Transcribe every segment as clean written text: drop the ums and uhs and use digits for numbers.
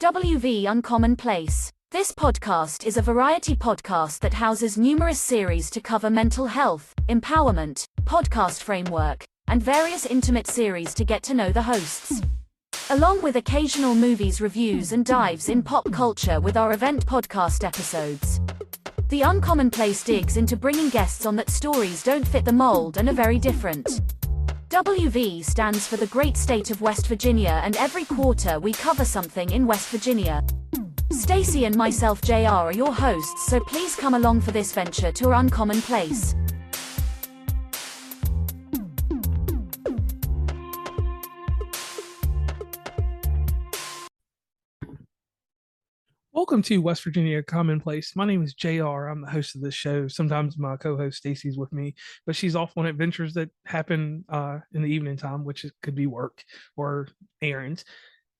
WV Uncommon Place. This podcast is a variety podcast that houses numerous series to cover mental health, empowerment, podcast framework, and various intimate series to get to know the hosts. Along with occasional movies reviews and dives in pop culture with our event podcast episodes. The Uncommon Place digs into bringing guests on that stories don't fit the mold and are very different. WV stands for the great state of West Virginia, and every quarter we cover something in West Virginia. Stacy and myself, JR, are your hosts, so please come along for this venture to our Uncommon Place. Welcome to West Virginia Commonplace. My name is JR. I'm the host of this show. Sometimes my co-host Stacy's with me, but she's off on adventures that happen in the evening time, which could be work or errands.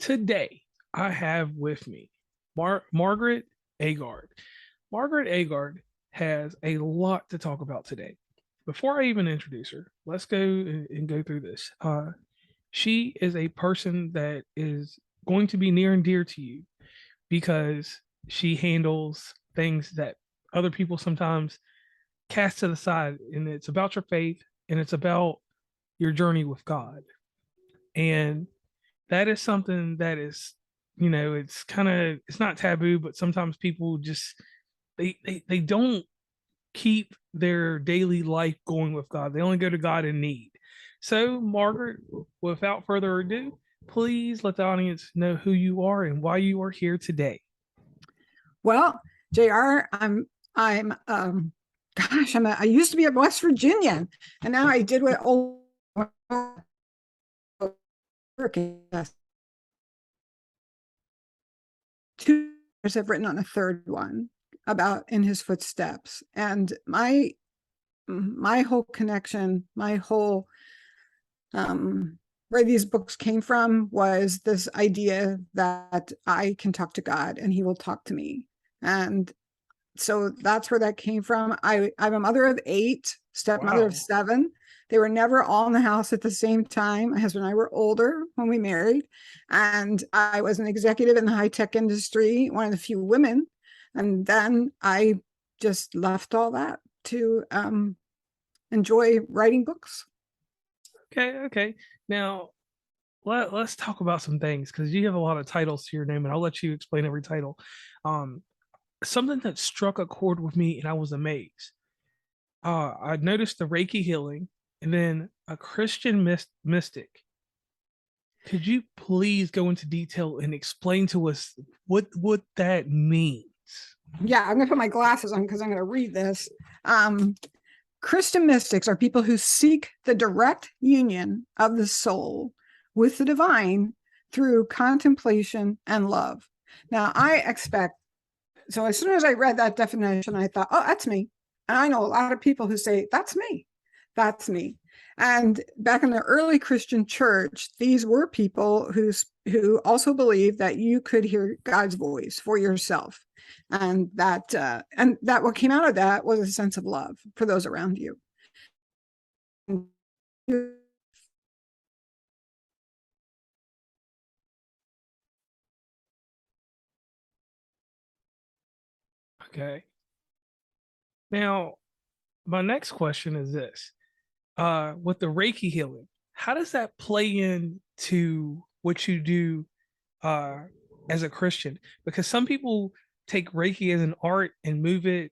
Today, I have with me Margaret Agard. Margaret Agard has a lot to talk about today. Before I even introduce her, let's go and go through this. She is a person that is going to be near and dear to you, because she handles things that other people sometimes cast to the side, and it's about your faith and it's about your journey with God. And that is something that is, it's not taboo, but sometimes people just, they don't keep their daily life going with God. They only go to God in need. So Margaret, without further ado, please let the audience know who you are and why you are here today. Well, JR, I used to be a West Virginian, and now I did what old two years I've written on a third one about In His Footsteps, and my whole connection, where these books came from was this idea that I can talk to God and he will talk to me. And so that's where that came from. I'm a mother of 8, stepmother of 7. They were never all in the house at the same time. My husband and I were older when we married, and I was an executive in the high-tech industry, one of the few women. And then I just left all that to enjoy writing books. Okay. Now, let's talk about some things, because you have a lot of titles to your name, and I'll let you explain every title. Something that struck a chord with me, and I was amazed. I noticed the Reiki healing, and then a Christian mystic. Could you please go into detail and explain to us what that means? Yeah, I'm going to put my glasses on because I'm going to read this. Christian mystics are people who seek the direct union of the soul with the divine through contemplation and love. Now, so as soon as I read that definition, I thought, oh, that's me. And I know a lot of people who say, that's me. And back in the early Christian church, these were people who also believed that you could hear God's voice for yourself. And that what came out of that was a sense of love for those around you. Okay. Now, my next question is this. With the Reiki healing, how does that play into what you do as a Christian? Because some people take Reiki as an art and move it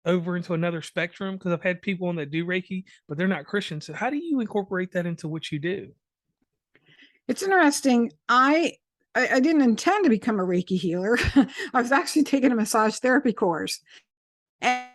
over into another spectrum, because I've had people that do Reiki, but they're not Christian. So how do you incorporate that into what you do? It's interesting. I didn't intend to become a Reiki healer. I was actually taking a massage therapy course. And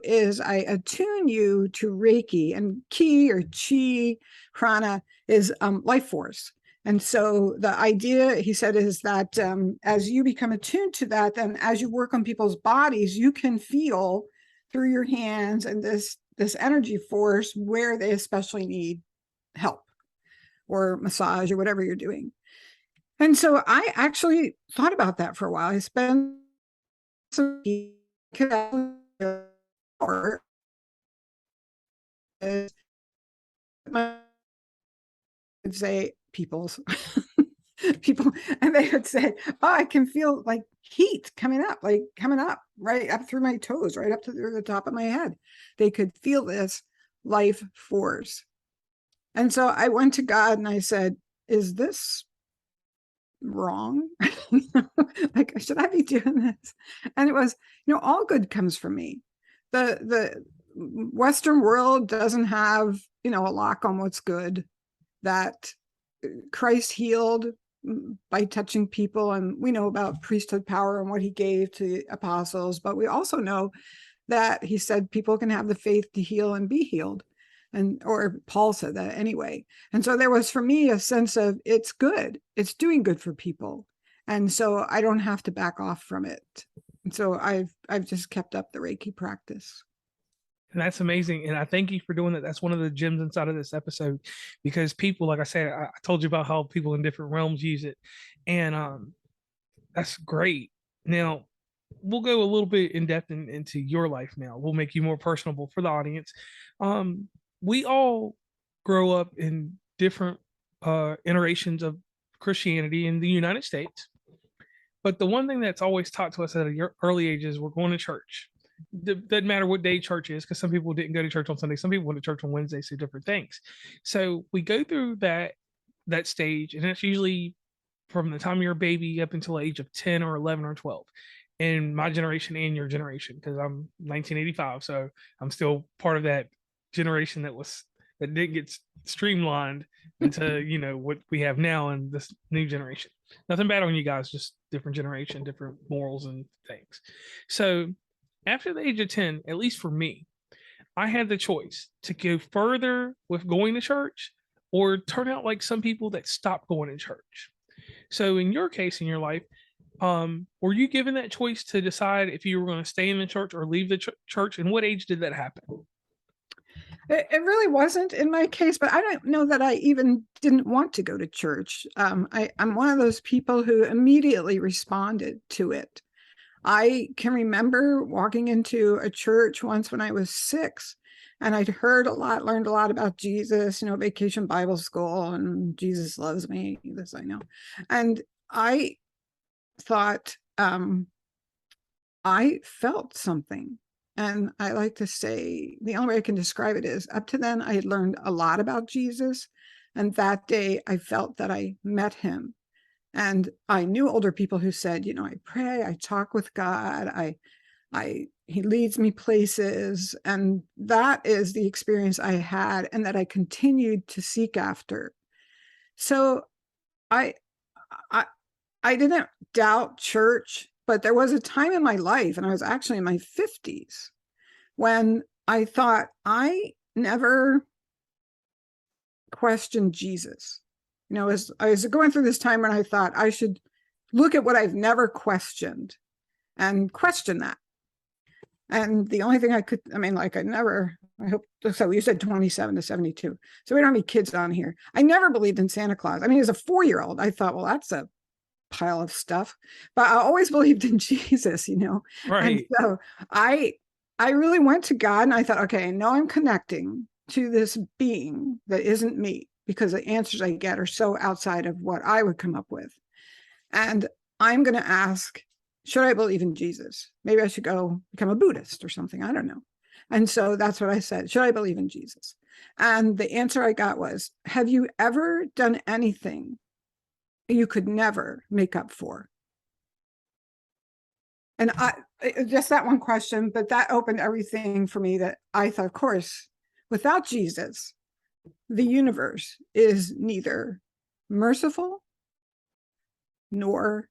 is I attune you to Reiki, and Ki or Chi, Prana is life force. And so the idea, he said, is that as you become attuned to that, then as you work on people's bodies, you can feel through your hands and this energy force where they especially need help or massage or whatever you're doing. And so I actually thought about that for a while. I spent some or I would say people's people, and they would say, oh, I can feel like heat coming up right up through my toes, right up to the top of my head. They could feel this life force. And so I went to God and I said, is this wrong? Like, should I be doing this? And it was, all good comes from me. The Western world doesn't have, a lock on what's good. That Christ healed by touching people, and we know about priesthood power and what he gave to the apostles, but we also know that he said people can have the faith to heal and be healed. Or Paul said that anyway. And so there was for me a sense of it's good, it's doing good for people. And so I don't have to back off from it. And so I've just kept up the Reiki practice. And that's amazing. And I thank you for doing that. That's one of the gems inside of this episode, because people, like I said, I told you about how people in different realms use it. And that's great. Now, we'll go a little bit in depth into your life now. We'll make you more personable for the audience. We all grow up in different iterations of Christianity in the United States. But the one thing that's always taught to us at early ages, we're going to church. Doesn't matter what day church is, because some people didn't go to church on Sunday, some people went to church on Wednesday, so different things. So we go through that stage, and it's usually from the time you're a baby up until the age of 10 or 11 or 12 in my generation and your generation, because I'm 1985, so I'm still part of that generation that didn't get streamlined into what we have now in this new generation. Nothing bad on you guys, just different generation, different morals and things. So after the age of 10, at least for me, I had the choice to go further with going to church or turn out like some people that stopped going to church. So in your case, in your life, were you given that choice to decide if you were going to stay in the church or leave the church? And what age did that happen? It really wasn't in my case, but I don't know that I even didn't want to go to church. I'm one of those people who immediately responded to it. I can remember walking into a church once when I was 6, and I'd learned a lot about Jesus, Vacation Bible School, and Jesus loves me, this I know. And I thought, I felt something. And I like to say, the only way I can describe it is, up to then, I had learned a lot about Jesus. And that day, I felt that I met him. And I knew older people who said, I pray, I talk with God, he leads me places. And that is the experience I had, and that I continued to seek after. So I didn't doubt church, but there was a time in my life, and I was actually in my 50s, when I thought, I never questioned Jesus. As I was going through this time when I thought I should look at what I've never questioned and question that. And the only thing I hope, so you said 27 to 72. So we don't have any kids on here. I never believed in Santa Claus. As a 4-year-old, I thought, well, that's a pile of stuff, but I always believed in Jesus, Right. And so I really went to God, and I thought, okay, I know I'm connecting to this being that isn't me, because the answers I get are so outside of what I would come up with. And I'm going to ask, should I believe in Jesus? Maybe I should go become a Buddhist or something. I don't know. And so that's what I said. Should I believe in Jesus? And the answer I got was, have you ever done anything you could never make up for? And just that one question, but that opened everything for me, that I thought, of course, without Jesus, the universe is neither merciful nor,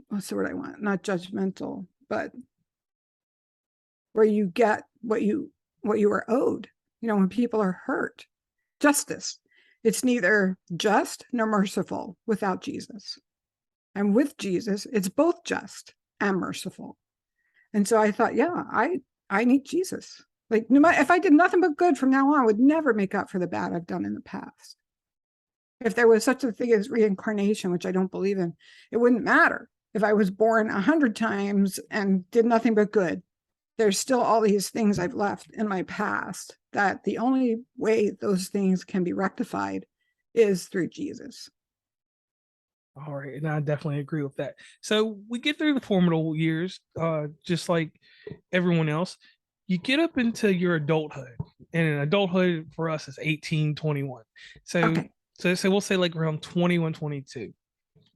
what's the word I want? Not judgmental, but where you get what you are owed. When people are hurt, justice. It's neither just nor merciful without Jesus. And with Jesus, it's both just and merciful. And so I thought, yeah, I need Jesus. Like, no matter if I did nothing but good from now on, I would never make up for the bad I've done in the past. If there was such a thing as reincarnation, which I don't believe in, it wouldn't matter. If I was born 100 times and did nothing but good, there's still all these things I've left in my past, that the only way those things can be rectified is through Jesus. All right, and I definitely agree with that. So we get through the formidable years, just like everyone else. You get up into your adulthood, and in adulthood for us is 18, 21. So, Okay. so we'll say like around 21, 22.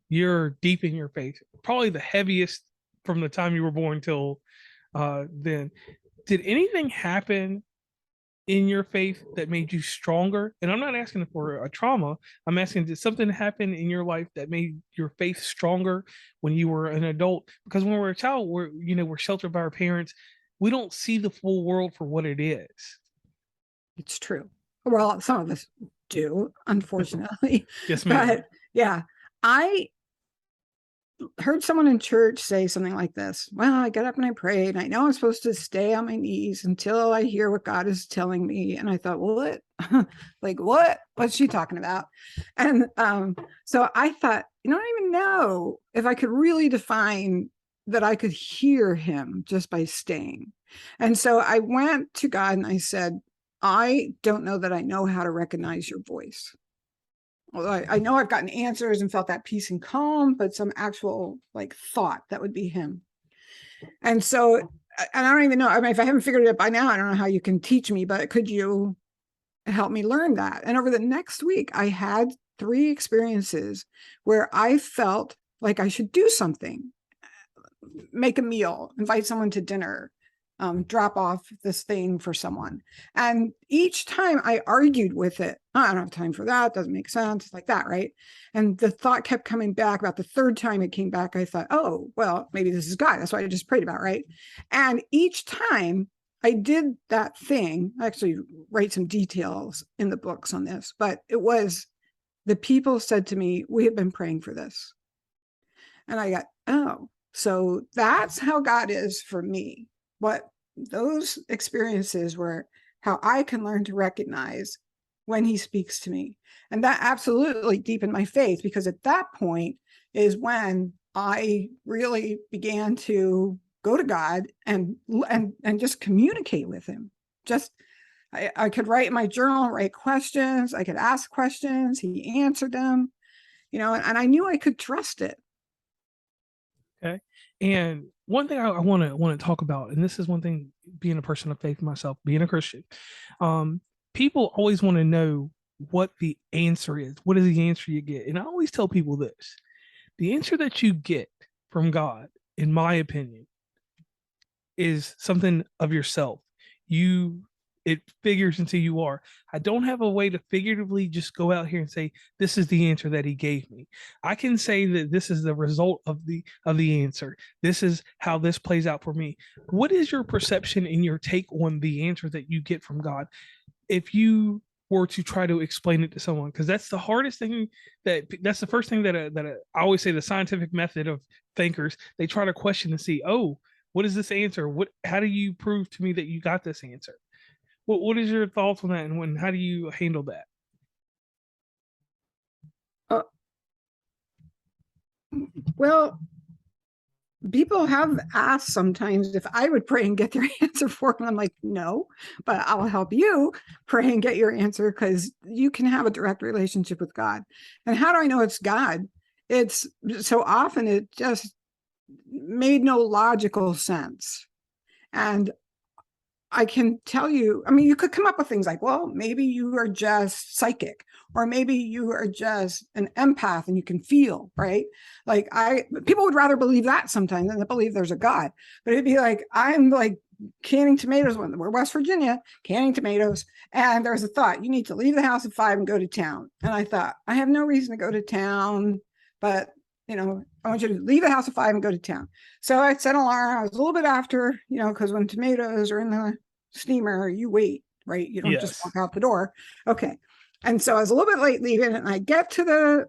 You're deep in your faith, probably the heaviest from the time you were born till then. Did anything happen in your faith that made you stronger? And I'm not asking for a trauma. I'm asking, did something happen in your life that made your faith stronger when you were an adult? Because when we're a child, we're sheltered by our parents. We don't see the full world for what it is. It's true. Well, some of us do, unfortunately. Yes, ma'am. But yeah, I heard someone in church say something like this. Well, I got up and I prayed, and I know I'm supposed to stay on my knees until I hear what God is telling me. And I thought, well, what? Like, what? What's she talking about? And so I thought, I don't even know if I could really define that I could hear him just by staying. And so I went to God and I said, I don't know that I know how to recognize your voice. Well, I know I've gotten answers and felt that peace and calm, but some actual like thought that would be him. And so, and I don't even know. I mean, if I haven't figured it out by now, I don't know how you can teach me, but could you help me learn that? And over the next week, I had 3 experiences where I felt like I should do something, make a meal, invite someone to dinner, drop off this thing for someone. And each time I argued with it, oh, I don't have time for that. Doesn't make sense, like that, right? And the thought kept coming back. About the 3rd time it came back, I thought, oh, well, maybe this is God. That's what I just prayed about, right? And each time I did that thing, I actually write some details in the books on this, but it was the people said to me, we have been praying for this. And I got, oh, so that's how God is for me. What those experiences were, how I can learn to recognize when he speaks to me. And that absolutely deepened my faith, because at that point is when I really began to go to God and just communicate with him. Just I could write in my journal, write questions, I could ask questions, he answered them, and I knew I could trust it. Okay. And one thing I want to talk about, and this is one thing, being a person of faith myself, being a Christian, people always want to know what the answer is. What is the answer you get? And I always tell people this: the answer that you get from God, in my opinion, is something of yourself. It figures into you are. I don't have a way to figuratively just go out here and say, this is the answer that he gave me. I can say that this is the result of the answer. This is how this plays out for me. What is your perception and your take on the answer that you get from God? If you were to try to explain it to someone, because that's the hardest thing, that's the first thing that I always say, the scientific method of thinkers, they try to question and see, oh, what is this answer? How do you prove to me that you got this answer? What is your thoughts on that, and how do you handle that? Well, people have asked sometimes if I would pray and get their answer for them. I'm like, no, but I'll help you pray and get your answer, because you can have a direct relationship with God. And how do I know it's God? It's so often it just made no logical sense. And I can tell you, I mean, you could come up with things like, well, maybe you are just psychic, or maybe you are just an empath and you can feel, right? Like people would rather believe that sometimes than to believe there's a God. But it'd be like, I'm like canning tomatoes when we're West Virginia, canning tomatoes. And there's a thought, you need to leave the house at 5 and go to town. And I thought, I have no reason to go to town, but I want you to leave the house at 5 and go to town. So I set an alarm. I was a little bit after, because when tomatoes are in the steamer, you wait, right? You don't just walk out the door. Okay. And so I was a little bit late leaving, and I get to the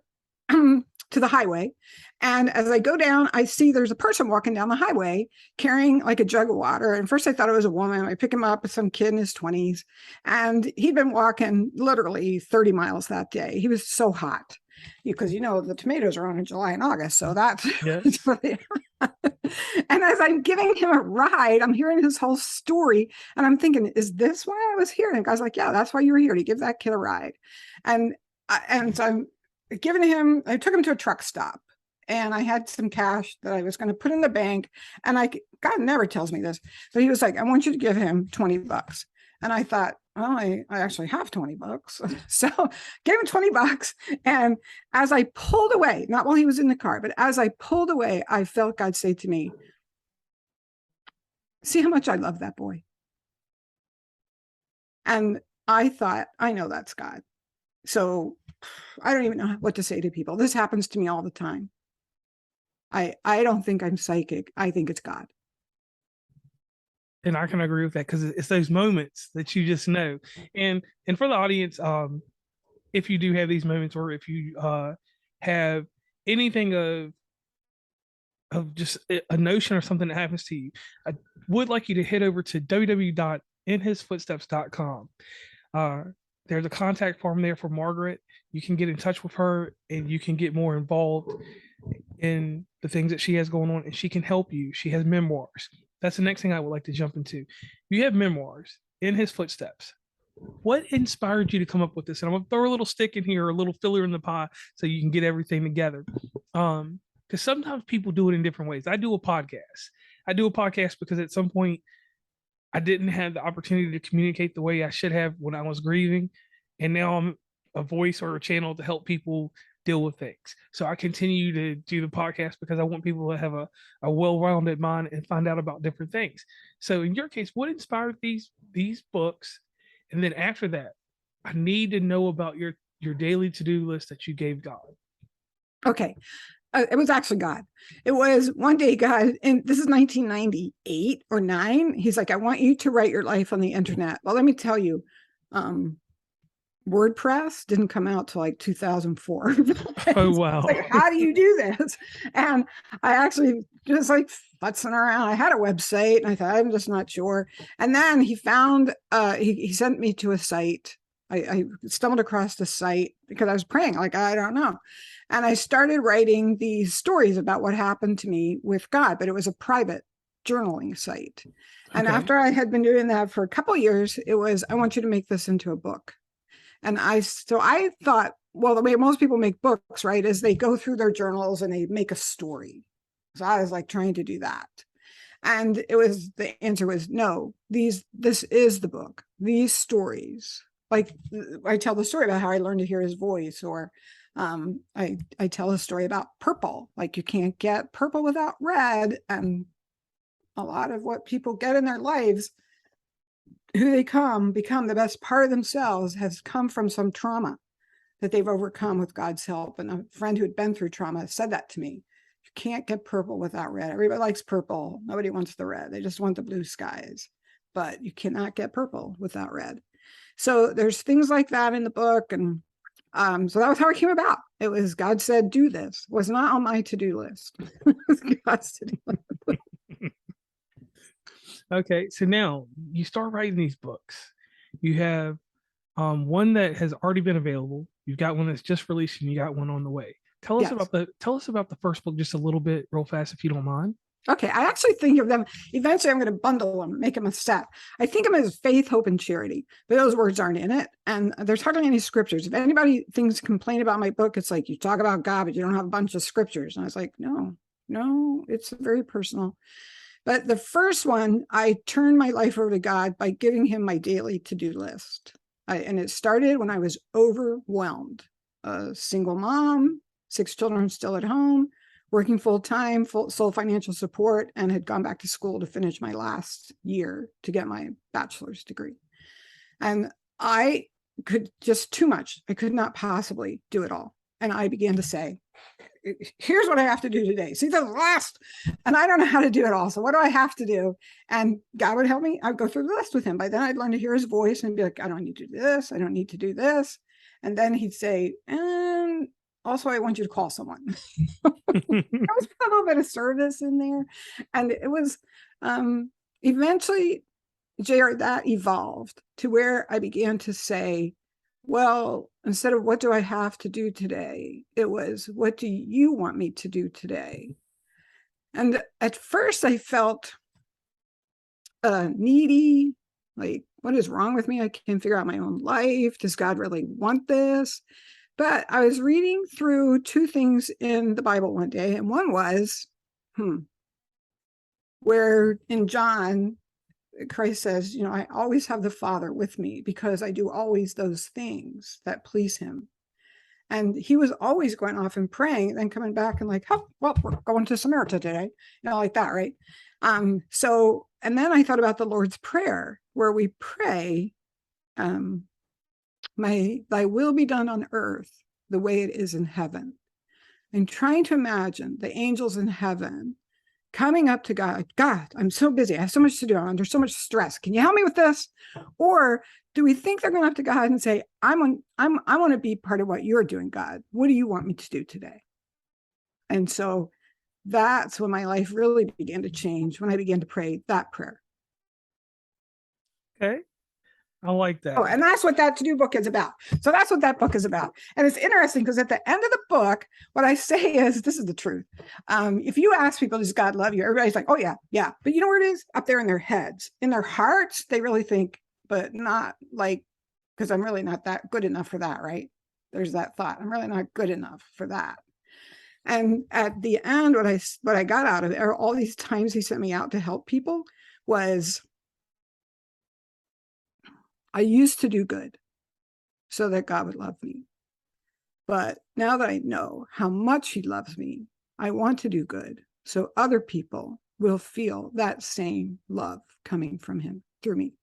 to the highway. And as I go down, I see there's a person walking down the highway carrying like a jug of water. And first I thought it was a woman. I pick him up with some kid in his 20s. And he'd been walking literally 30 miles that day. He was so hot, because the tomatoes are on in July and August. So that's really and as I'm giving him a ride, I'm hearing his whole story, and I'm thinking, is this why I was here? And the guy's like, yeah, that's why you were here, to give that kid a ride. And so took him to a truck stop, and I had some cash that I was going to put in the bank. And God never tells me this, but he was like, I want you to give him $20. And I thought, well, I actually have $20. So gave him $20. And as I pulled away, not while he was in the car, but as I pulled away, I felt God say to me, see how much I love that boy. And I thought, I know that's God. So I don't even know what to say to people. This happens to me all the time. I don't think I'm psychic. I think it's God. And I can agree with that, because it's those moments that you just know. And for the audience, if you do have these moments, or if you have anything of just a notion or something that happens to you, I would like you to head over to www.inhisfootsteps.com. There's a contact form there for Margaret. You can get in touch with her, and you can get more involved in the things that she has going on, and she can help you. She has memoirs. That's the next thing I would like to jump into. You have memoirs, In His Footsteps. What inspired you to come up with this? And I'm gonna throw a little stick in here, a little filler in the pie, so you can get everything together. Because sometimes people do it in different ways. I do a podcast because at some point I didn't have the opportunity to communicate the way I should have when I was grieving. And now I'm a voice or a channel to help people deal with things. So I continue to do the podcast because I want people to have a well-rounded mind and find out about different things. So in your case, what inspired these books? And then after that, I need to know about your daily to-do list that you gave God. Okay. It was actually God. It was one day God, and this is 1998 or 9. He's like, I want you to write your life on the internet. Well, let me tell you, WordPress didn't come out till like 2004. Oh, wow. Like, how do you do this? And I actually just like futzing around. I had a website and I thought, I'm just not sure. And then he found, he sent me to a site. I stumbled across the site because I was praying, like, I don't know. And I started writing these stories about what happened to me with God, but it was a private journaling site. And Okay. after I had been doing that for a couple of years, it was, I want you to make this into a book. And I thought, well, the way most people make books, right, is they go through their journals and they make a story. So I was like trying to do that. And the answer was no, this is the book. These stories, like I tell the story about how I learned to hear his voice, or I tell a story about purple, like you can't get purple without red. And a lot of what people get in their lives, who they become the best part of themselves, has come from some trauma that they've overcome with God's help. And a friend who had been through trauma said that to me. You can't get purple without red. Everybody likes purple. Nobody wants the red. They just want the blue skies. But you cannot get purple without red. So there's things like that in the book. And so that was how it came about. It was God said, do this. It was not on my to-do list. It was God's to-do list. Okay, so now you start writing these books. You have one that has already been available. You've got one that's just released, and you got one on the way. Tell us about the first book just a little bit, real fast, if you don't mind. Okay, I actually think of them. Eventually, I'm going to bundle them, make them a set. I think of them as faith, hope, and charity, but those words aren't in it. And there's hardly any scriptures. If anybody complain about my book, it's like you talk about God, but you don't have a bunch of scriptures. And I was like, no, it's very personal. But the first one, I turned my life over to God by giving him my daily to-do list. And it started when I was overwhelmed. A single mom, 6 children still at home, working full-time, sole financial support, and had gone back to school to finish my last year to get my bachelor's degree. And I could just too much. I could not possibly do it all. And I began to say, here's what I have to do today. See, the last, and I don't know how to do it all. So what do I have to do? And God would help me. I'd go through the list with him. By then I'd learn to hear his voice and be like, I don't need to do this. I don't need to do this. And then he'd say, and also I want you to call someone. There was a little bit of service in there. And it was eventually, JR, that evolved to where I began to say, well, instead of what do I have to do today, it was, what do you want me to do today? And at first I felt needy, like, what is wrong with me? I can't figure out my own life. Does God really want this? But I was reading through two things in the Bible one day, and one was, where in John, Christ says, I always have the Father with me because I do always those things that please him. And he was always going off and praying and then coming back and like, oh, well, we're going to Samaritan today, like that, right? So, and then I thought about the Lord's Prayer, where we pray, thy will be done on earth the way it is in heaven. And trying to imagine the angels in heaven coming up to God, God, I'm so busy. I have so much to do. I'm under so much stress. Can you help me with this? Or do we think they're going up to God and say, I want to be part of what you're doing, God. What do you want me to do today? And so that's when my life really began to change, when I began to pray that prayer. Okay. I like that. Oh, and that's what that to-do book is about. So that's what that book is about. And it's interesting because at the end of the book, what I say is, this is the truth. If you ask people, does God love you? Everybody's like, oh, yeah, yeah. But you know where it is? Up there in their heads. In their hearts, they really think, but not like, because I'm really not that good enough for that, right? There's that thought. I'm really not good enough for that. And at the end, what I got out of it, all these times he sent me out to help people, was I used to do good so that God would love me. But now that I know how much he loves me, I want to do good so other people will feel that same love coming from him through me.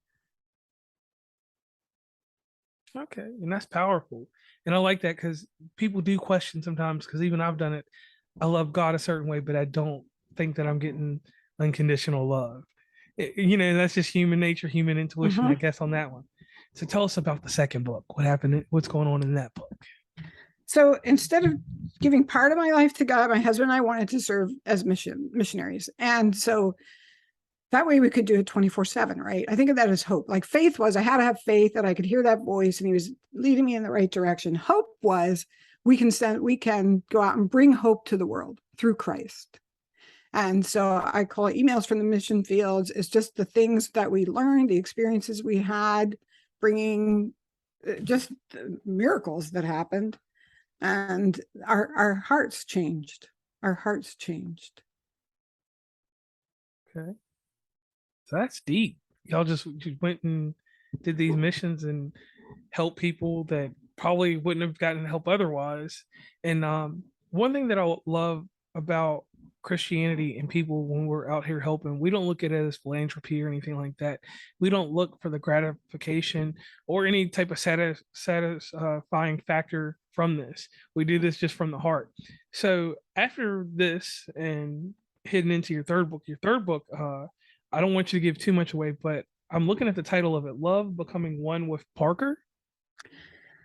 Okay. And that's powerful. And I like that because people do question sometimes, because even I've done it. I love God a certain way, but I don't think that I'm getting unconditional love. That's just human nature, human intuition, I guess, on that one. So tell us about the second book. What happened? What's going on in that book? So instead of giving part of my life to God, my husband and I wanted to serve as missionaries. And so that way we could do it 24/7, right? I think of that as hope. Like faith was, I had to have faith that I could hear that voice and he was leading me in the right direction. Hope was, we can go out and bring hope to the world through Christ. And so I call it emails from the mission fields. It's just the things that we learned, the experiences we had, bringing just miracles that happened. And our hearts changed. Our hearts changed. Okay. So that's deep. Y'all just went and did these missions and helped people that probably wouldn't have gotten help otherwise. And one thing that I love about Christianity and people when we're out here helping, we don't look at it as philanthropy or anything like that. We don't look for the gratification or any type of satisfying factor from this. We do this just from the heart. So after this and heading into your third book, I don't want you to give too much away, but I'm looking at the title of it, Love Becoming One with Parker.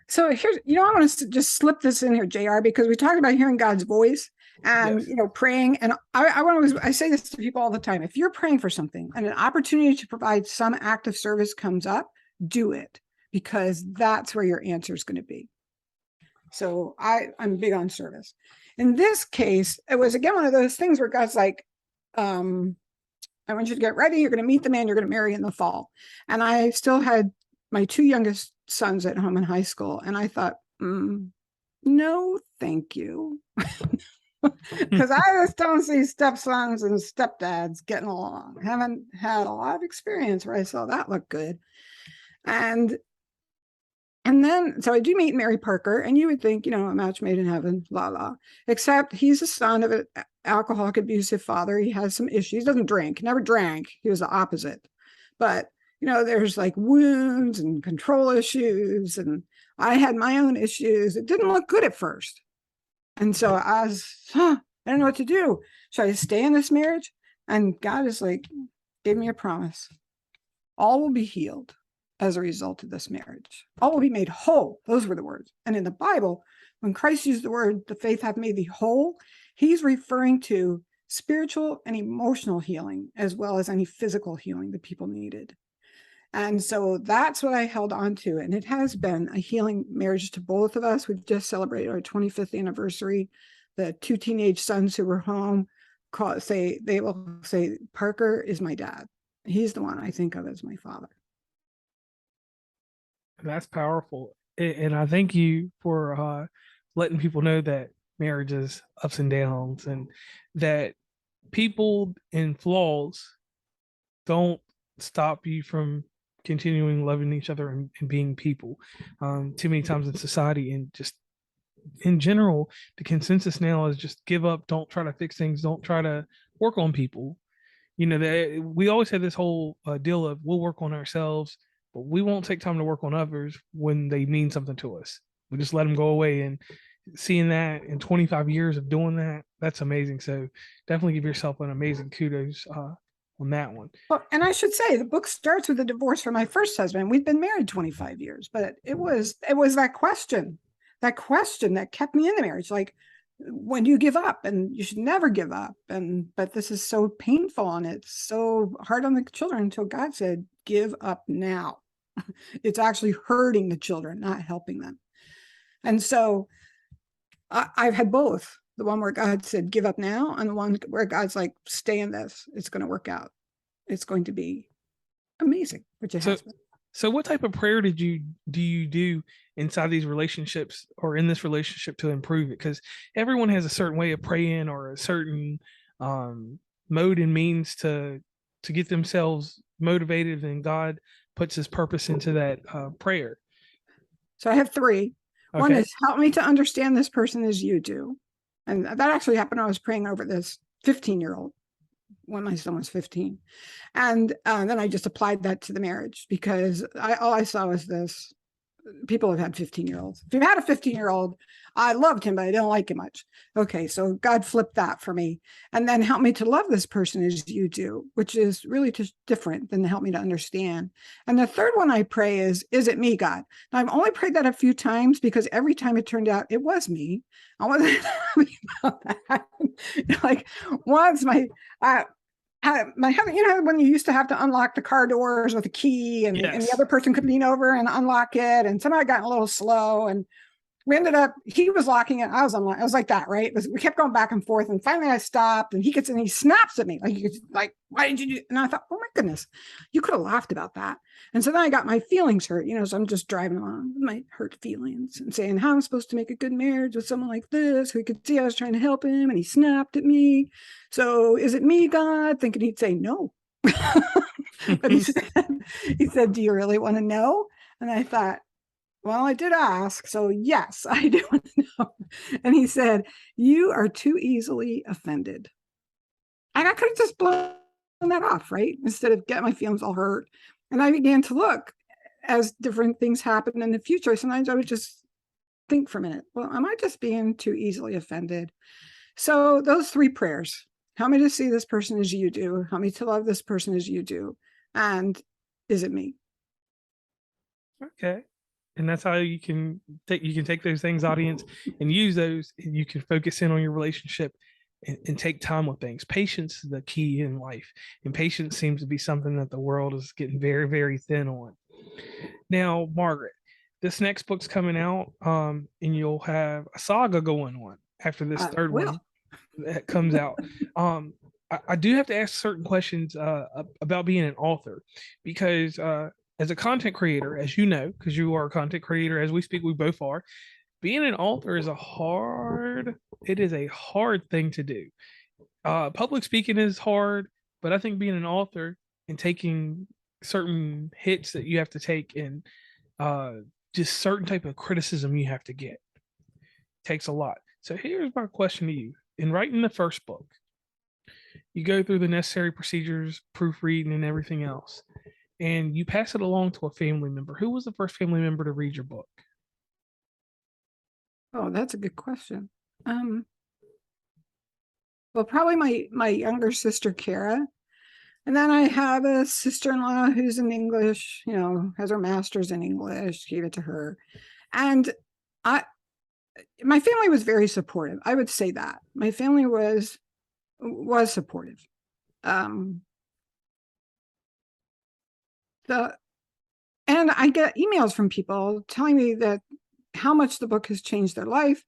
So here's, I want to just slip this in here, JR, because we talked about hearing God's voice and, Yes. Praying. And I say this to people all the time. If you're praying for something and an opportunity to provide some act of service comes up, do it, because that's where your answer is going to be. So I'm big on service. In this case, it was, again, one of those things where God's like, I want you to get ready. You're going to meet the man you're going to marry in the fall. And I still had my two youngest sons at home in high school. And I thought, no, thank you. Because I just don't see stepsons and stepdads getting along. Haven't had a lot of experience where I saw that look good. And then, so I do meet Mary Parker, and you would think, a match made in heaven, la la. Except he's the son of an alcoholic, abusive father. He has some issues. He doesn't drink, never drank. He was the opposite. But, there's like wounds and control issues. And I had my own issues. It didn't look good at first. And so I don't know what to do. Should I stay in this marriage? And God is like, gave me a promise. All will be healed as a result of this marriage. All will be made whole. Those were the words. And in the Bible, when Christ used the word, the faith hath made thee whole, he's referring to spiritual and emotional healing, as well as any physical healing that people needed. And so that's what I held on to. And it has been a healing marriage to both of us. We've just celebrated our 25th anniversary. The two teenage sons who were home they will say, Parker is my dad. He's the one I think of as my father. That's powerful. And I thank you for letting people know that marriage is ups and downs, and that people and flaws don't stop you from continuing loving each other and being people. Too many times in society and just in general, the consensus now is just give up, don't try to fix things, don't try to work on people. We always have this whole deal of we'll work on ourselves, but we won't take time to work on others when they mean something to us. We just let them go away. And seeing that in 25 years of doing that, that's amazing. So definitely give yourself an amazing kudos on that one. Well, and I should say the book starts with a divorce from my first husband. We've been married 25 years, but it was that question that kept me in the marriage. Like, when do you give up? And you should never give up. But this is so painful, and it's so hard on the children until God said, give up now. It's actually hurting the children, not helping them. And so I've had both. The one where God said, give up now, and the one where God's like, stay in this. It's going to work out. It's going to be amazing, which it has been. So what type of prayer do you do inside these relationships or in this relationship to improve it? Because everyone has a certain way of praying or a certain mode and means to get themselves motivated, and God puts his purpose into that prayer. So I have three. Okay. One is, help me to understand this person as you do. And that actually happened when I was praying over this 15-year-old when my son was 15. And then I just applied that to the marriage, because all I saw was this. People have had 15-year-olds. If you've had a 15-year-old, I loved him, but I didn't like him much. Okay, so God flipped that for me. And then help me to love this person as you do, which is really just different than help me to understand. And the third one I pray is it me, God? Now, I've only prayed that a few times, because every time it turned out it was me. I wasn't happy about that. Like, once my husband, when you used to have to unlock the car doors with a key, and the other person could lean over and unlock it, and somehow I got a little slow, and we ended up, he was locking it, I was unlocking. It was like that, right? We kept going back and forth, and finally I stopped, and he gets in, he snaps at me like, why did you do? And I thought, oh my goodness, you could have laughed about that. And so then I got my feelings hurt, so I'm just driving along with my hurt feelings and saying how I'm supposed to make a good marriage with someone like this, who could see I was trying to help him, and he snapped at me. So is it me, God? Thinking he'd say no. But he said, do you really want to know? And I thought, well, I did ask, so yes, I do want to know. And he said, you are too easily offended. And I could have just blown that off, right? Instead of getting my feelings all hurt. And I began to look as different things happen in the future. Sometimes I would just think for a minute, well, am I just being too easily offended? So those three prayers, help me to see this person as you do, help me to love this person as you do, and is it me? Okay. And that's how you can take those things, audience, and use those, and you can focus in on your relationship and take time with things. Patience is the key in life, and patience seems to be something that the world is getting very, very thin on. Now, Margaret, this next book's coming out, and you'll have a saga going on after this third one that comes out. I do have to ask certain questions about being an author, because as a content creator, as you know, because you are a content creator, as we speak, we both are, being an author is a hard thing to do. Public speaking is hard, but I think being an author and taking certain hits that you have to take, and just certain type of criticism you have to get takes a lot. So here's my question to you. In writing the first book, you go through the necessary procedures, proofreading and everything else, and you pass it along to a family member. Who was the first family member to read your book? Oh, that's a good question. Well, probably my younger sister, Kara. And then I have a sister-in-law who's in English, has her master's in English, gave it to her. And my family was very supportive. I would say that. My family was supportive. And I get emails from people telling me that how much the book has changed their life,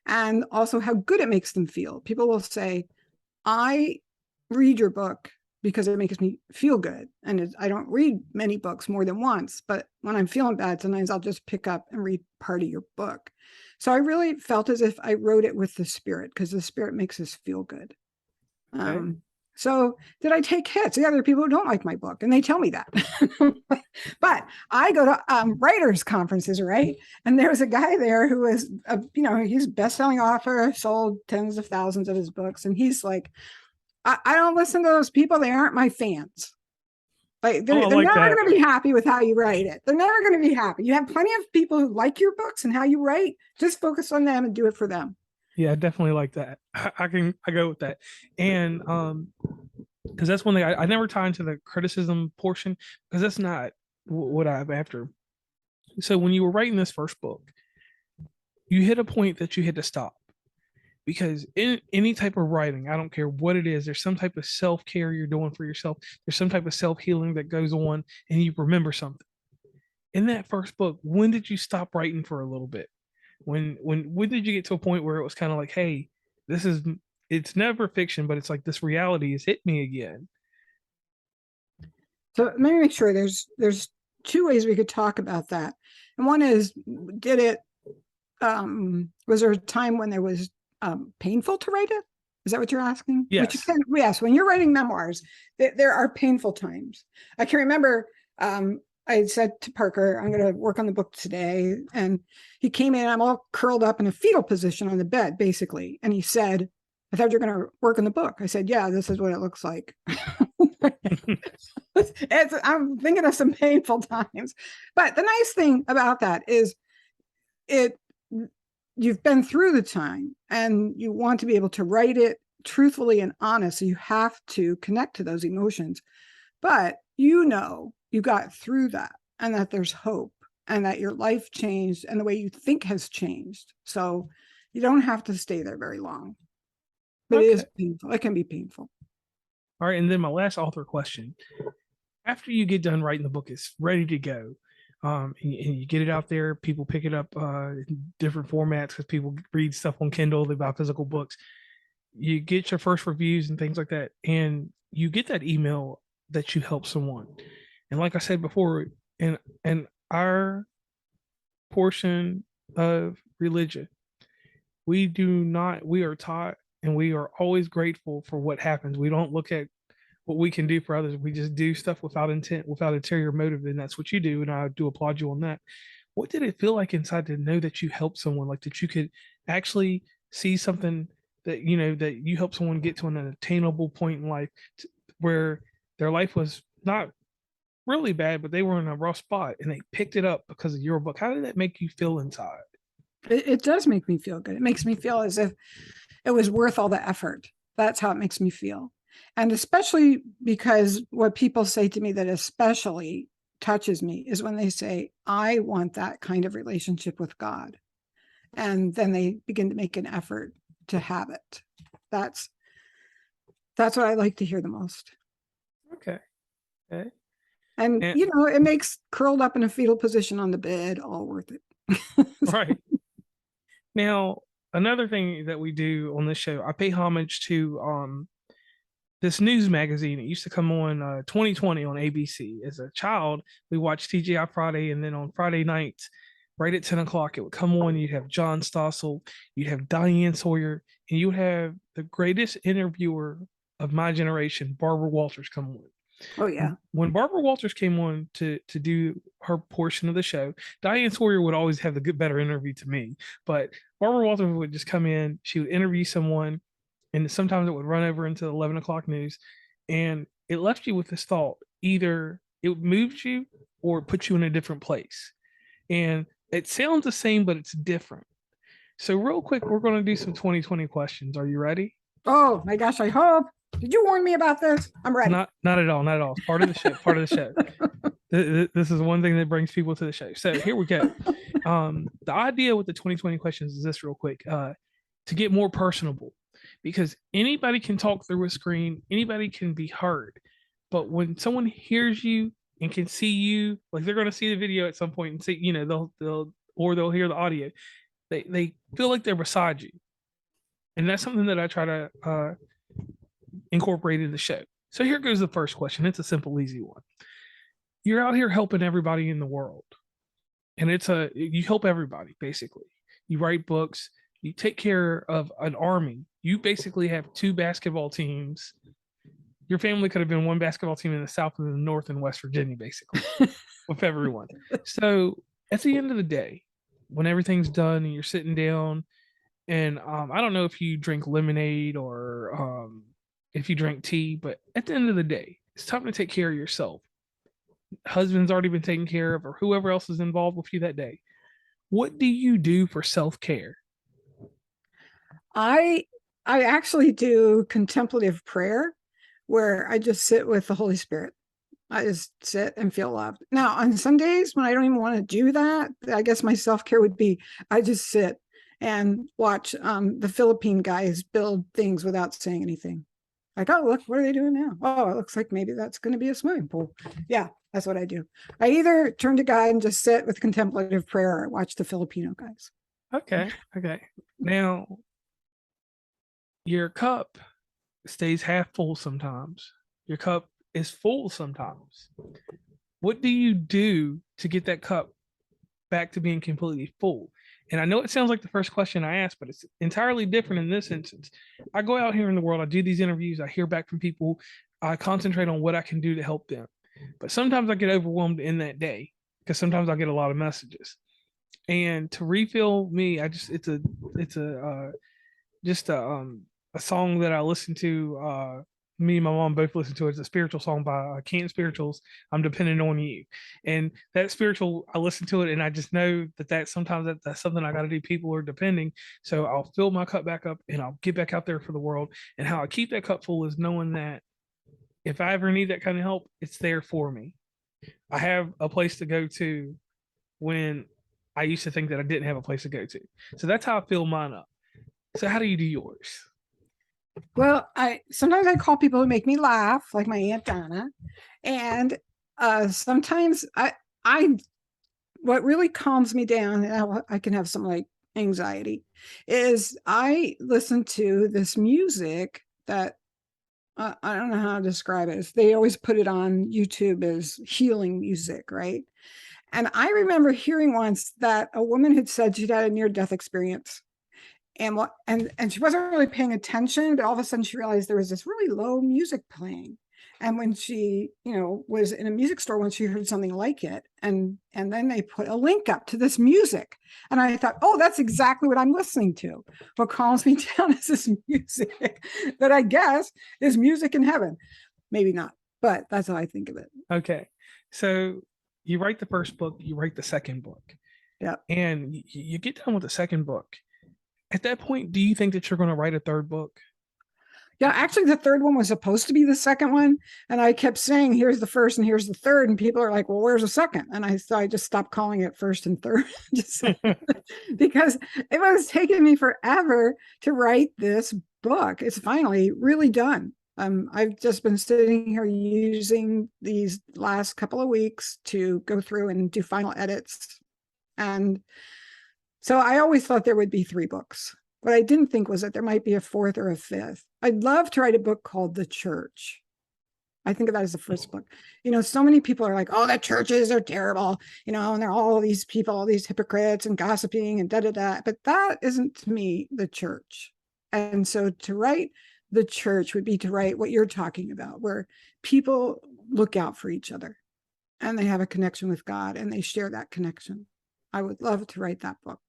and also how good it makes them feel. People will say, I read your book because it makes me feel good. And I don't read many books more than once, but when I'm feeling bad, sometimes I'll just pick up and read part of your book. So I really felt as if I wrote it with the Spirit, because the Spirit makes us feel good. Okay. So did I take hits? Yeah, there are people who don't like my book, and they tell me that. But I go to writers' conferences, right? And there was a guy there who was, he's a best-selling author, sold tens of thousands of his books, and he's like, I don't listen to those people. They aren't my fans. Like they're like never that. going to be happy with how you write it. They're never going to be happy. You have plenty of people who like your books and how you write. Just focus on them and do it for them. Yeah, I definitely like that. I go with that. And because that's one thing I never tie into the criticism portion, because that's not what I'm after. So when you were writing this first book, you hit a point that you had to stop, because in any type of writing, I don't care what it is, there's some type of self-care you're doing for yourself. There's some type of self-healing that goes on, and you remember something. In that first book, when did you stop writing for a little bit? When did you get to a point where it was kind of like, hey, it's never fiction, but it's like this reality has hit me again? So let me make sure there's two ways we could talk about that. And one is, was there a time when there was painful to write it? Is that what you're asking? Yes. Yes. When you're writing memoirs, there are painful times. I can remember I had said to Parker, I'm going to work on the book today. And he came in, I'm all curled up in a fetal position on the bed, basically. And he said, I thought you're going to work on the book. I said, yeah, this is what it looks like. I'm thinking of some painful times. But the nice thing about that is you've been through the time and you want to be able to write it truthfully and honest. So you have to connect to those emotions. But you got through that, and that there's hope, and that your life changed and the way you think has changed. So you don't have to stay there very long. But It is painful. It can be painful. All right. And then my last author question. After you get done writing the book, it's ready to go. And you get it out there, people pick it up in different formats, because people read stuff on Kindle, they buy physical books. You get your first reviews and things like that, and you get that email that you help someone. And like I said before, in our portion of religion, we are taught, and we are always grateful for what happens. We don't look at what we can do for others. We just do stuff without intent, without ulterior motive. And that's what you do. And I do applaud you on that. What did it feel like inside to know that you helped someone, like that you could actually see something that, that you helped someone get to an attainable point in life where their life was not really bad, but they were in a rough spot and they picked it up because of your book? How did that make you feel inside? It does make me feel good. It makes me feel as if it was worth all the effort. That's how it makes me feel. And especially because what people say to me that especially touches me is when they say, I want that kind of relationship with God. And then they begin to make an effort to have it. That's what I like to hear the most. Okay. And it makes curled up in a fetal position on the bed all worth it. Right. Now, another thing that we do on this show, I pay homage to this news magazine. It used to come on 2020 on ABC. As a child, we watched TGI Friday, and then on Friday nights, right at 10 o'clock, it would come on. You'd have John Stossel, you'd have Diane Sawyer, and you would have the greatest interviewer of my generation, Barbara Walters, come on. Oh, yeah. When Barbara Walters came on to do her portion of the show, Diane Sawyer would always have the better interview to me. But Barbara Walters would just come in, she would interview someone, and sometimes it would run over into 11 o'clock news. And it left you with this thought: either it moved you or it put you in a different place. And it sounds the same, but it's different. So real quick, we're going to do some 2020 questions. Are you ready? Oh my gosh, I hope. Did you warn me about this? I'm ready. Not at all. Not at all. It's part of the show. Part of the show. This is one thing that brings people to the show. So here we go. The idea with the 2020 questions is this real quick, to get more personable, because anybody can talk through a screen. Anybody can be heard. But when someone hears you and can see you, like they're going to see the video at some point and see, they'll hear the audio. They feel like they're beside you. And that's something that I try to incorporate in the show. So here goes the first question. It's a simple, easy one. You're out here helping everybody in the world. And you help everybody, basically. You write books, you take care of an army. You basically have 2 basketball teams. Your family could have been 1 basketball team in the South and the North and West Virginia, basically, with everyone. So at the end of the day, when everything's done and you're sitting down, and I don't know if you drink lemonade or if you drink tea, but at the end of the day, it's time to take care of yourself. Husband's already been taken care of, or whoever else is involved with you that day. What do you do for self-care? I actually do contemplative prayer where I just sit with the Holy Spirit. I just sit and feel loved. Now, on some days when I don't even want to do that, I guess my self-care would be I just sit and watch the Philippine guys build things without saying anything. Like, oh, look, what are they doing now? Oh, it looks like maybe that's going to be a swimming pool. Yeah, that's what I do. I either turn to God and just sit with contemplative prayer or watch the Filipino guys. Okay. Now, your cup stays half full sometimes. Your cup is full sometimes. What do you do to get that cup back to being completely full? And I know it sounds like the first question I asked, but it's entirely different in this instance. I go out here in the world, I do these interviews, I hear back from people, I concentrate on what I can do to help them. But sometimes I get overwhelmed in that day because sometimes I get a lot of messages. And to refill me, it's a song that I listen to. Me and my mom both listen to it. It's a spiritual song by Canton Spirituals. I'm dependent on you, and that spiritual, I listen to it, and I just know that's sometimes that's something I got to do. People are depending, so I'll fill my cup back up, and I'll get back out there for the world. And how I keep that cup full is knowing that if I ever need that kind of help, it's there for me. I have a place to go to when I used to think that I didn't have a place to go to. So that's how I fill mine up. So how do you do yours? Well, sometimes I call people who make me laugh, like my Aunt Donna, and sometimes I what really calms me down, and I can have some like anxiety, is I listen to this music that I don't know how to describe it. They always put it on YouTube as healing music, right? And I remember hearing once that a woman had said she'd had a near-death experience. And she wasn't really paying attention, but all of a sudden she realized there was this really low music playing. And when she, was in a music store, when she heard something like it, and then they put a link up to this music. And I thought, oh, that's exactly what I'm listening to. What calms me down is this music that I guess is music in heaven. Maybe not, but that's how I think of it. Okay. So you write the first book, you write the second book. Yeah. And you get done with the second book. At that point, do you think that you're going to write a third book? Yeah, actually, the third one was supposed to be the second one. And I kept saying, here's the first and here's the third. And people are like, well, where's the second? And I just stopped calling it first and third just because it was taking me forever to write this book. It's finally really done. I've just been sitting here using these last couple of weeks to go through and do final edits. And so I always thought there would be 3 books. What I didn't think was that there might be a 4th or a 5th. I'd love to write a book called The Church. I think of that as the first book. So many people are like, oh, the churches are terrible, and they're all these people, all these hypocrites and gossiping and da-da-da. But that isn't, to me, the church. And so to write The Church would be to write what you're talking about, where people look out for each other and they have a connection with God and they share that connection. I would love to write that book.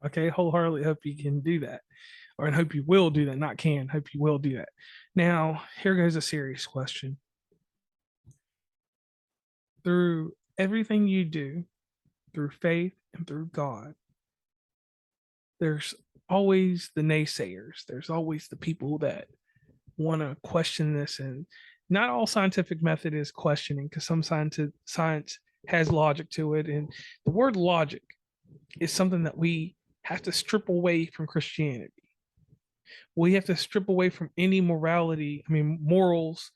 Okay, wholeheartedly hope you can do that. Or I hope you will do that. Not can, hope you will do that. Now, here goes a serious question. Through everything you do, through faith and through God, there's always the naysayers. There's always the people that want to question this. And not all scientific method is questioning, because some science has logic to it. And the word logic is something that we have to strip away from Christianity. We have to strip away from any morals,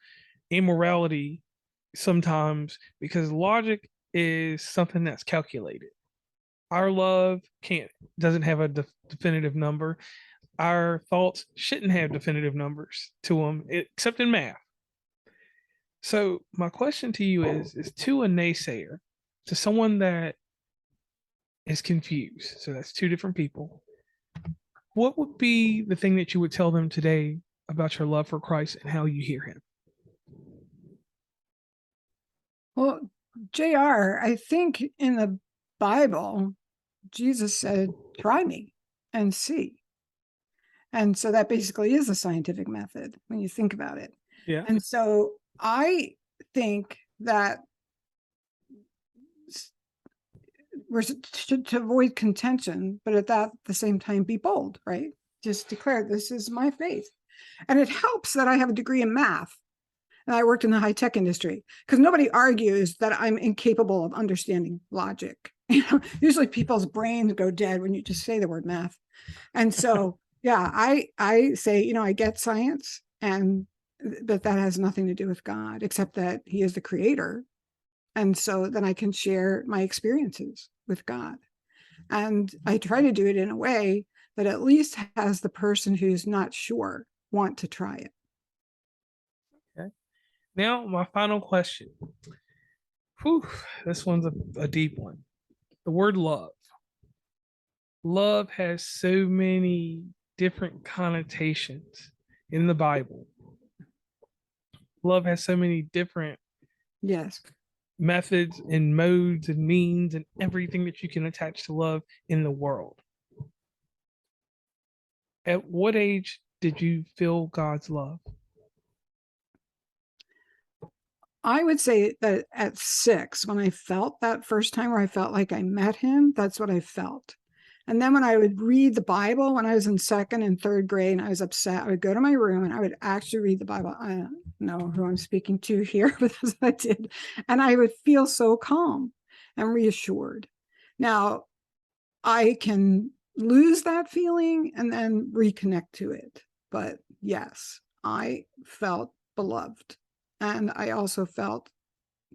immorality sometimes, because logic is something that's calculated. Our love doesn't have a definitive number. Our thoughts shouldn't have definitive numbers to them, except in math. So my question to you is to a naysayer, to someone that is confused. So that's two different people. What would be the thing that you would tell them today about your love for Christ and how you hear him? Well, JR, I think in the Bible, Jesus said, try me and see. And so that basically is a scientific method when you think about it. Yeah. And so I think that we're to avoid contention, but at the same time, be bold, right? Just declare, this is my faith. And it helps that I have a degree in math and I worked in the high tech industry, because nobody argues that I'm incapable of understanding logic. Usually people's brains go dead when you just say the word math. And so, yeah, I say, I get science, but that has nothing to do with God, except that he is the creator. And so then I can share my experiences with God. And I try to do it in a way that at least has the person who's not sure want to try it. Okay. Now, my final question. Whew, this one's a deep one. The word love. Love has so many different connotations in the Bible. Love has so many different Yes. methods and modes and means and everything that you can attach to love in the world. At what age did you feel God's love? I would say that at 6, when I felt that first time where I felt like I met him, that's what I felt. And then when I would read the Bible, when I was in 2nd and 3rd grade and I was upset, I would go to my room and I would actually read the Bible. I don't know who I'm speaking to here, but that's what I did. And I would feel so calm and reassured. Now, I can lose that feeling and then reconnect to it. But yes, I felt beloved. And I also felt,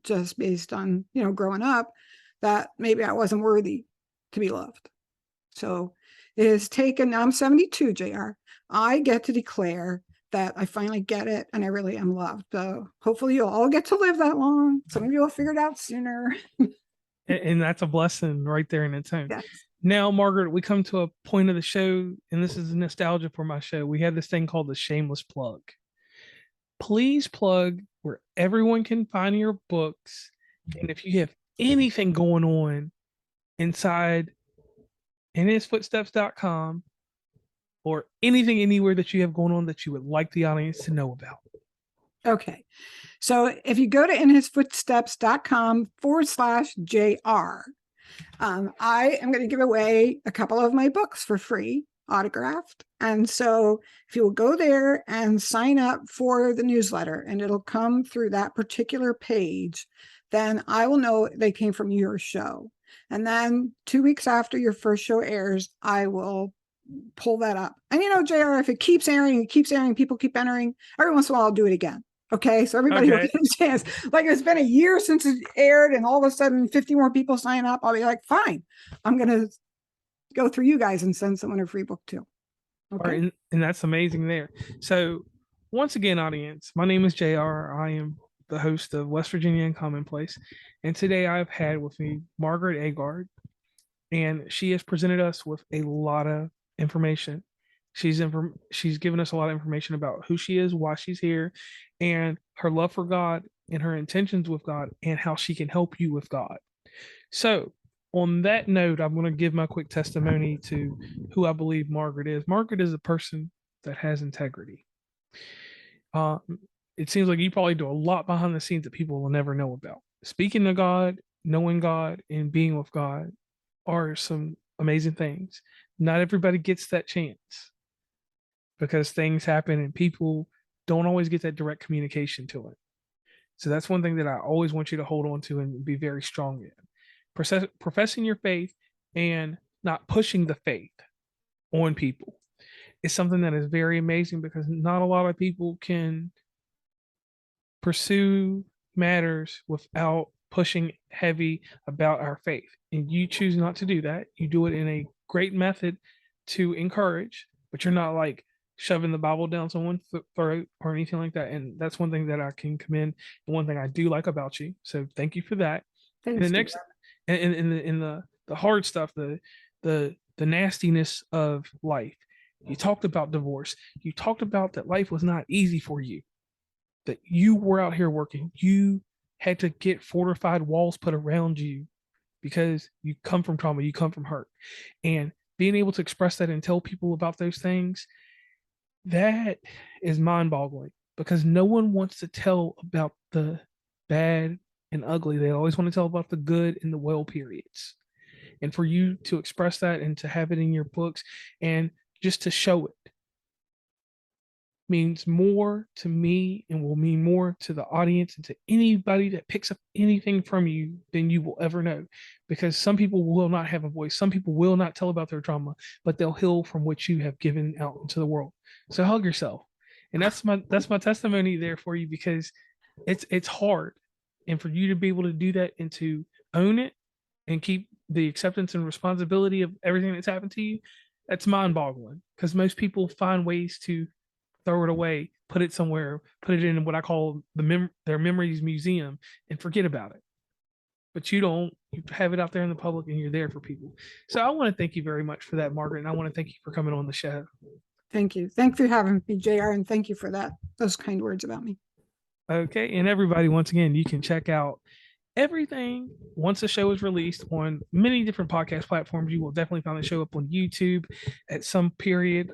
just based on, growing up, that maybe I wasn't worthy to be loved. So it has taken, now I'm 72, JR. I get to declare that I finally get it and I really am loved. So hopefully you'll all get to live that long. Some of you will figure it out sooner. And that's a blessing right there in its own. Yes. Now, Margaret, we come to a point of the show, and this is nostalgia for my show. We have this thing called the shameless plug. Please plug where everyone can find your books. And if you have anything going on inside inhisfootsteps.com or anything anywhere that you have going on that you would like the audience to know about. Okay. So if you go to inhisfootsteps.com/JR, I am going to give away a couple of my books for free, autographed. And so if you will go there and sign up for the newsletter, and it'll come through that particular page, then I will know they came from your show. And then 2 weeks after your first show airs, I will pull that up. And JR, if it keeps airing, people keep entering, every once in a while I'll do it again. Okay, so everybody will get a chance. Like, it's been a year since it aired, and all of a sudden 50 more people sign up. I'll be like, fine, I'm going to go through you guys and send someone a free book too. Okay. Right, and that's amazing there. So once again, audience, my name is JR. I am the host of West Virginia and Commonplace. And today I've had with me Margaret Agard, and she has presented us with a lot of information. She's given us a lot of information about who she is, why she's here, and her love for God and her intentions with God, and how she can help you with God. So on that note, I'm going to give my quick testimony to who I believe Margaret is. Margaret is a person that has integrity. It seems like you probably do a lot behind the scenes that people will never know about. Speaking to God, knowing God, and being with God are some amazing things. Not everybody gets that chance because things happen and people don't always get that direct communication to it. So that's one thing that I always want you to hold on to and be very strong in. Professing your faith and not pushing the faith on people is something that is very amazing, because not a lot of people can pursue matters without pushing heavy about our faith. And you choose not to do that. You do it in a great method to encourage, but you're not like shoving the Bible down someone's throat or anything like that. And that's one thing that I can commend, and one thing I do like about you. So thank you for that. Thanks, And the next, and in the hard stuff, the nastiness of life. You talked about divorce. You talked about that life was not easy for you. That you were out here working. You had to get fortified walls put around you because you come from trauma, you come from hurt. And being able to express that and tell people about those things, that is mind-boggling, because no one wants to tell about the bad and ugly. They always want to tell about the good and the well periods. And for you to express that and to have it in your books and just to show it means more to me and will mean more to the audience and to anybody that picks up anything from you than you will ever know. Because some people will not have a voice. Some people will not tell about their trauma, but they'll heal from what you have given out into the world. So hug yourself. And that's my testimony there for you, because it's hard. And for you to be able to do that and to own it and keep the acceptance and responsibility of everything that's happened to you, that's mind-boggling, because most people find ways to throw it away, put it somewhere, put it in what I call their memories museum, and forget about it. But you don't. You have it out there in the public, and you're there for people. So I want to thank you very much for that, Margaret, and I want to thank you for coming on the show. Thank you. Thank you for having me, JR, and thank you for those kind words about me. Okay, and everybody, once again, you can check out everything once the show is released on many different podcast platforms. You will definitely find the show up on YouTube at some period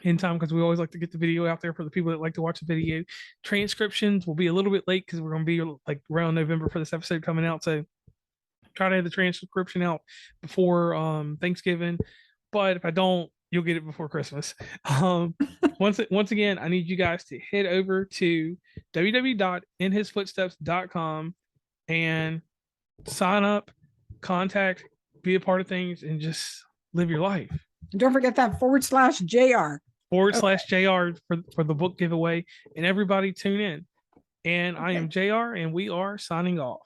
in time, because we always like to get the video out there for the people that like to watch the video. Transcriptions will be a little bit late because we're going to be like around November for this episode coming out, so try to have the transcription out before Thanksgiving, but if I don't, you'll get it before Christmas. Once again, I need you guys to head over to www.inhisfootsteps.com and sign up, contact, be a part of things, and just live your life. Don't forget that /JR. /JR for the book giveaway. And everybody tune in. And I am JR, and we are signing off.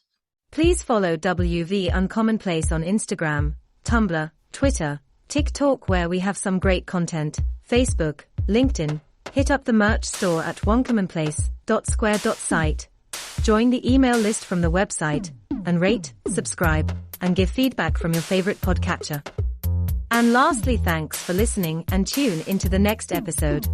Please follow WV Uncommonplace on Instagram, Tumblr, Twitter, TikTok, where we have some great content, Facebook, LinkedIn. Hit up the merch store at oncommonplace.square.site. Join the email list from the website, and rate, subscribe, and give feedback from your favorite podcatcher. And lastly, thanks for listening, and tune into the next episode.